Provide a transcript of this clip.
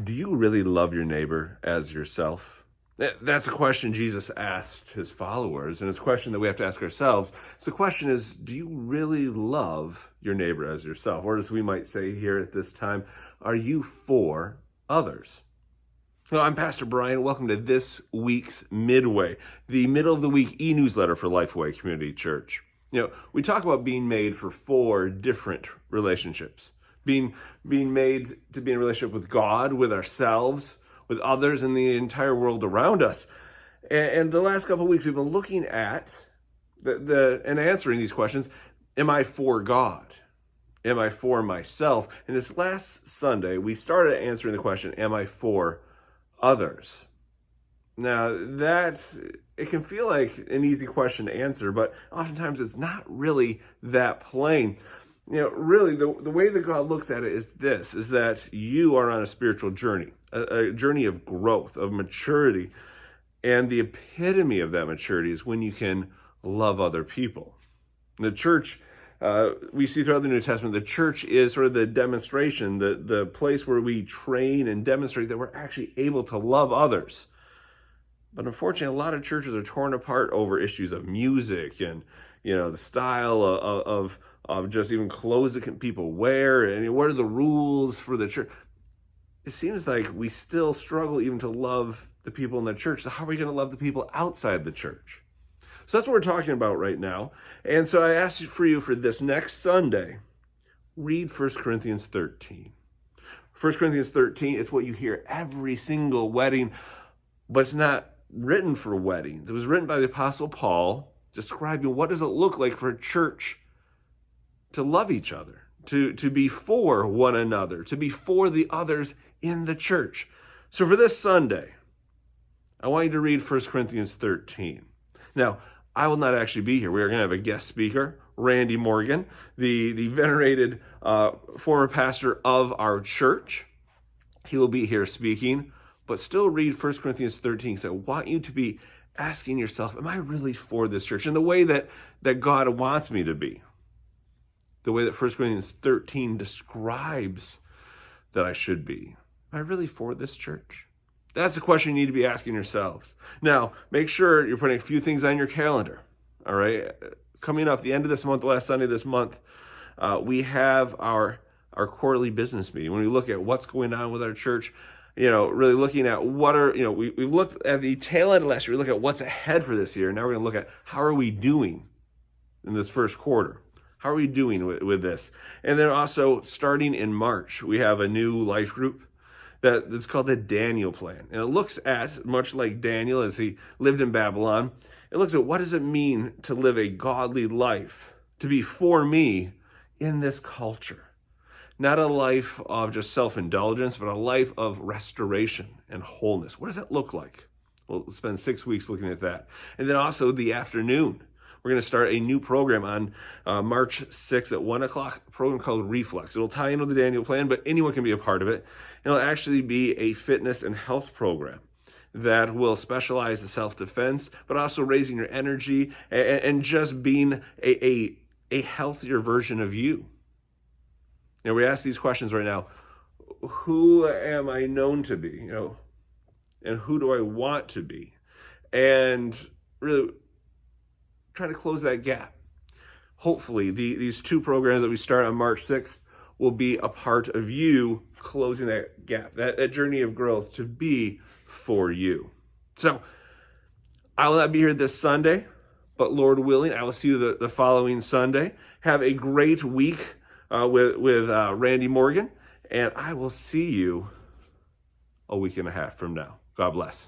Do you really love your neighbor as yourself? That's a question Jesus asked his followers, and it's a question that we have to ask ourselves. So the question is, do you really love your neighbor as yourself? Or as we might say here at this time, are you for others? Well, I'm Pastor Brian. Welcome to this week's Midway, the middle of the week e-newsletter for Lifeway Community Church. We talk about being made for four different relationships. Being made to be in a relationship with God, with ourselves, with others, and the entire world around us. And the last couple of weeks, we've been looking at and answering these questions. Am I for God? Am I for myself? And this last Sunday, we started answering the question, am I for others? Now, it can feel like an easy question to answer, but oftentimes it's not really that plain. Really, the way that God looks at it is that you are on a spiritual journey, a journey of growth, of maturity. And the epitome of that maturity is when you can love other people. The church, we see throughout the New Testament, the church is sort of the demonstration, the place where we train and demonstrate that we're actually able to love others. But unfortunately, a lot of churches are torn apart over issues of music and, the style of just even clothes that people wear, and what are the rules for the church. It seems like we still struggle even to love the people in the church. So how are we going to love the people outside the church? So that's what we're talking about right now. And so I asked for you for this next Sunday, read 1 Corinthians 13. 1 Corinthians 13 is what you hear every single wedding, but it's not written for weddings. It was written by the Apostle Paul, describing what does it look like for a church to love each other, to be for one another, to be for the others in the church. So for this Sunday, I want you to read 1 Corinthians 13. Now, I will not actually be here. We are going to have a guest speaker, Randy Morgan, the venerated former pastor of our church. He will be here speaking, but still read 1 Corinthians 13. So I want you to be asking yourself, am I really for this church in the way that God wants me to be? The way that 1 Corinthians 13 describes that I should be. Am I really for this church? That's the question you need to be asking yourselves. Now, make sure you're putting a few things on your calendar. All right? Coming up the end of this month, the last Sunday of this month, we have our quarterly business meeting. When we look at what's going on with our church, really looking at we've looked at the tail end of last year. We look at what's ahead for this year. Now we're going to look at how are we doing in this first quarter. How are we doing with this? And then also, starting in March, we have a new life group that's called the Daniel Plan. And it looks at, much like Daniel as he lived in Babylon, it looks at what does it mean to live a godly life, to be for me in this culture. Not a life of just self-indulgence, but a life of restoration and wholeness. What does that look like? We'll spend 6 weeks looking at that. And then also the afternoon. We're going to start a new program on March 6th at 1 o'clock, a program called Reflex. It'll tie into the Daniel Plan, but anyone can be a part of it. It'll actually be a fitness and health program that will specialize in self-defense, but also raising your energy and just being a healthier version of you. Now, we ask these questions right now. Who am I known to be? And who do I want to be? And really trying to close that gap. Hopefully, these two programs that we start on March 6th will be a part of you closing that gap, that journey of growth to be for you. So, I will not be here this Sunday, but Lord willing, I will see you the following Sunday. Have a great week with Randy Morgan, and I will see you a week and a half from now. God bless.